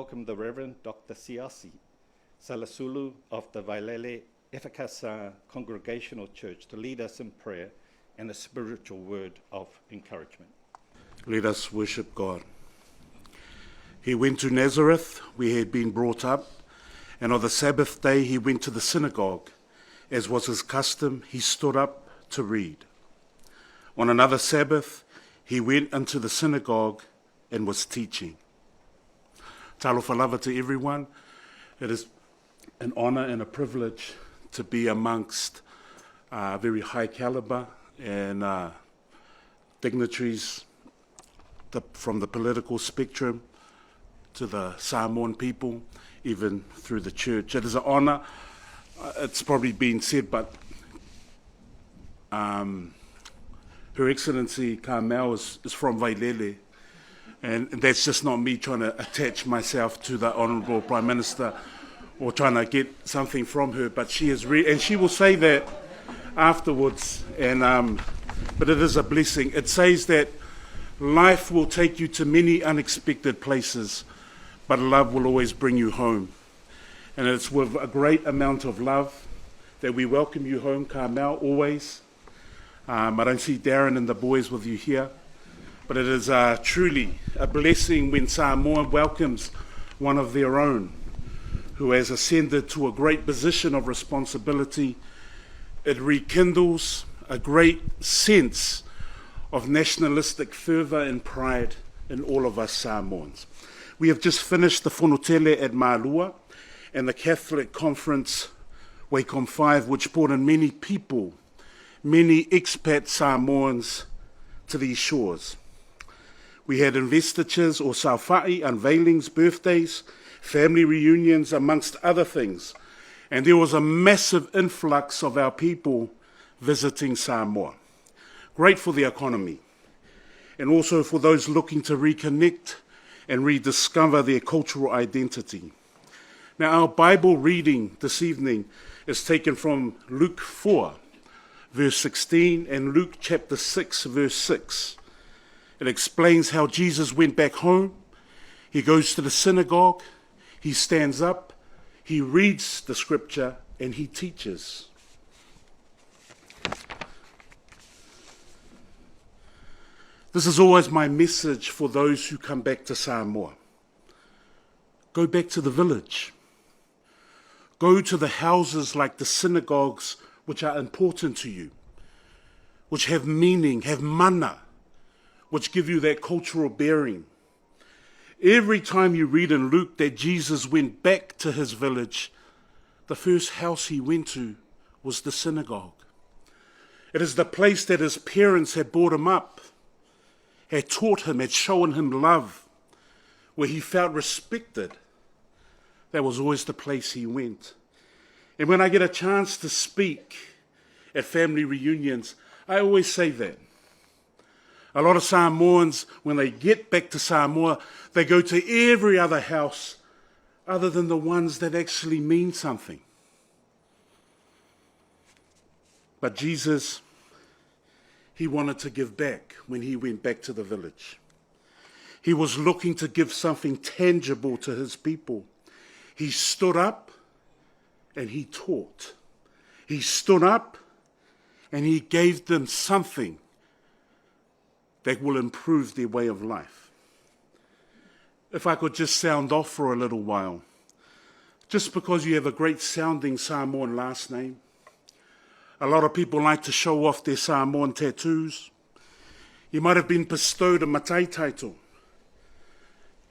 Welcome the Reverend Dr. Siaosi Salesulu of the Vailele Congregational Church to lead us in prayer and a spiritual word of encouragement. Let us worship God. He went to Nazareth, where he had been brought up, and on the Sabbath day he went to the synagogue. As was his custom, he stood up to read. On another Sabbath, he went into the synagogue and was teaching. Talofa lava to everyone. It is an honour and a privilege to be amongst very high calibre and dignitaries from the political spectrum to the Samoan people, even through the church. It is an honour. It's probably been said, but Her Excellency Carmel is from Vailele, and that's just not me trying to attach myself to the Honourable Prime Minister or trying to get something from her, but she is and she will say that afterwards, and but it is a blessing. It says that life will take you to many unexpected places, but love will always bring you home. And it's with a great amount of love that we welcome you home, Carmel, always. I don't see Darren and the boys with you here, but it is truly a blessing when Samoa welcomes one of their own who has ascended to a great position of responsibility. It rekindles a great sense of nationalistic fervour and pride in all of us Samoans. We have just finished the whanotele at Malua and the Catholic Conference Welcome 5, which brought in many people, many expat Samoans to these shores. We had investitures or saufa'i, unveilings, birthdays, family reunions, amongst other things. And there was a massive influx of our people visiting Samoa. Great for the economy, and also for those looking to reconnect and rediscover their cultural identity. Now, our Bible reading this evening is taken from Luke 4, verse 16, and Luke chapter 6, verse 6. It explains how Jesus went back home. He goes to the synagogue, he stands up, he reads the scripture, and he teaches. This is always my message for those who come back to Samoa. Go back to the village. Go to the houses like the synagogues which are important to you, which have meaning, have mana, which give you that cultural bearing. Every time you read in Luke that Jesus went back to his village, the first house he went to was the synagogue. It is the place that his parents had brought him up, had taught him, had shown him love, where he felt respected. That was always the place he went. And when I get a chance to speak at family reunions, I always say that. A lot of Samoans, when they get back to Samoa, they go to every other house other than the ones that actually mean something. But Jesus, he wanted to give back when he went back to the village. He was looking to give something tangible to his people. He stood up and he taught. He stood up and he gave them something that will improve their way of life. If I could just sound off for a little while, just because you have a great sounding Samoan last name, a lot of people like to show off their Samoan tattoos. You might have been bestowed a matai title.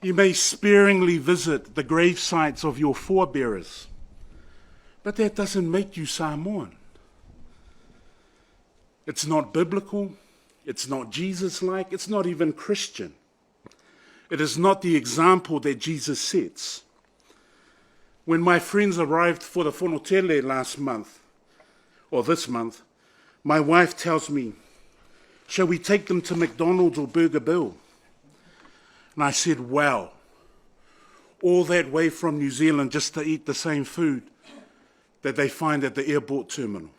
You may sparingly visit the grave sites of your forebearers, but that doesn't make you Samoan. It's not biblical. It's not Jesus-like. It's not even Christian. It is not the example that Jesus sets. When my friends arrived for the whanotele last month, or this month, my wife tells me, shall we take them to McDonald's or Burger Bill? And I said, wow, all that way from New Zealand just to eat the same food that they find at the airport terminal.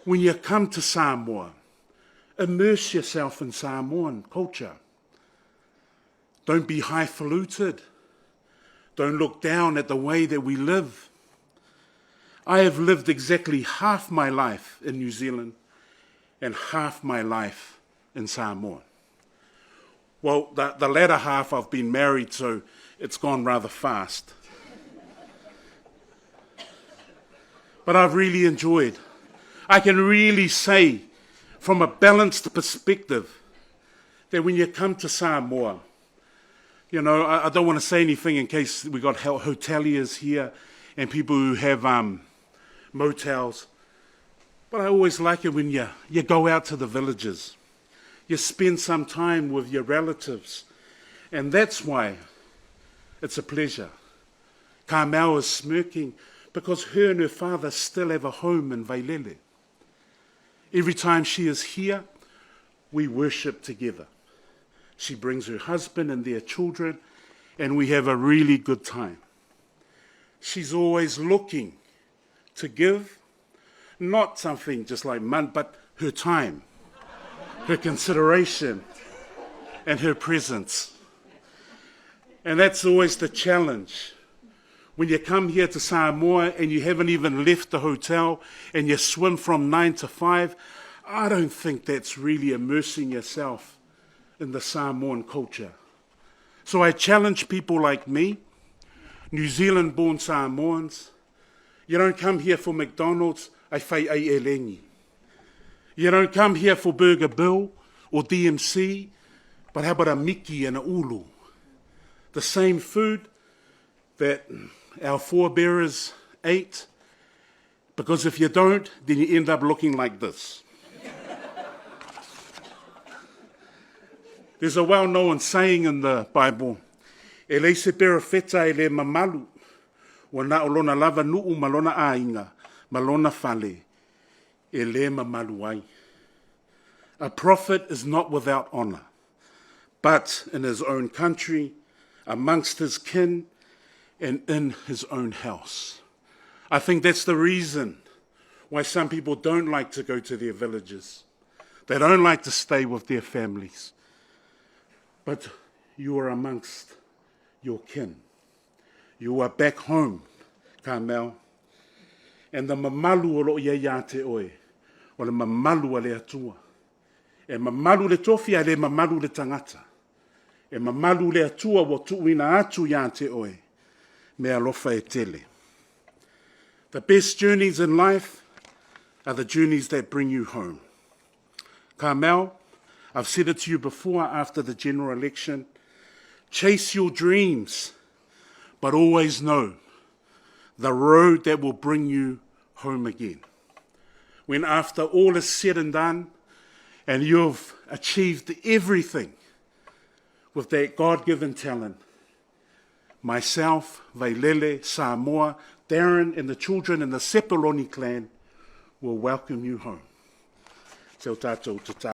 When you come to Samoa, immerse yourself in Samoan culture. Don't be highfalutin. Don't look down at the way that we live. I have lived exactly half my life in New Zealand and half my life in Samoa. Well, the latter half I've been married, so it's gone rather fast. But I've really enjoyed. I can really say, from a balanced perspective, that when you come to Samoa, you know, I don't want to say anything in case we got hoteliers here and people who have motels, but I always like it when you go out to the villages. You spend some time with your relatives, and that's why it's a pleasure. Carmel is smirking because her and her father still have a home in Vailele. Every time she is here, we worship together. She brings her husband and their children, and we have a really good time. She's always looking to give, not something just like money, but her time, her consideration, and her presence. And that's always the challenge. When you come here to Samoa and you haven't even left the hotel and you swim from 9 to 5, I don't think that's really immersing yourself in the Samoan culture. So I challenge people like me, New Zealand-born Samoans. You don't come here for McDonald's, ai whai ai e lengi. You don't come here for Burger Bill or DMC, but how about a Mickey and a Ulu? The same food that our forebearers ate, because if you don't, then you end up looking like this. There's a well-known saying in the Bible, e le se pera feta e le mamalu, wa na olona lava nuu malona ainga, malona fale, e le mamalu ai. A prophet is not without honor, but in his own country, amongst his kin, and in his own house. I think that's the reason why some people don't like to go to their villages. They don't like to stay with their families. But you are amongst your kin. You are back home, Carmel. And the mamalu o lo ia te oe, o le mamalu a le atua. E mamalu le tofia le mamalu le tangata. E mamalu le atua wa tuuina atu ia te oe, me alofa e tele. The best journeys in life are the journeys that bring you home. Carmel, I've said it to you before after the general election, chase your dreams, but always know the road that will bring you home again. When after all is said and done, and you've achieved everything with that God-given talent, myself, Vailele, Samoa, Darren, and the children in the Sepuloni clan will welcome you home. Te o tātou te tā.